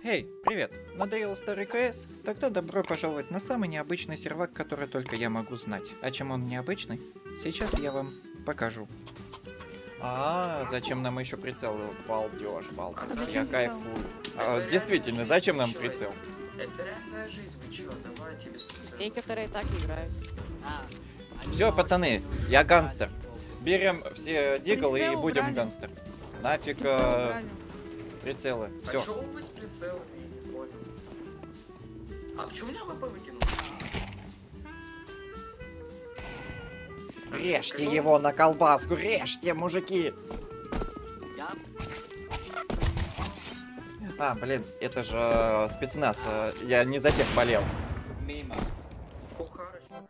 Эй, привет! Надоел старый КС? Тогда добро пожаловать на самый необычный сервак, который только я могу знать. А чем он необычный? Сейчас я вам покажу. Зачем нам еще прицел? Балдеж, я кайфую. Действительно, зачем нам прицел? Это реальная жизнь, вы чё, давайте без прицела. Некоторые так играют. Все, пацаны, я гангстер. Берем все диглы и Прицел будем убрали. гангстер. Нафиг прицелы. А Все. чё вы без прицела? Я не понял. А почему меня ВП выкинул? Режьте его на колбаску, режьте, мужики! Блин, это же спецназ. Я не за тех болел. Кухарочка.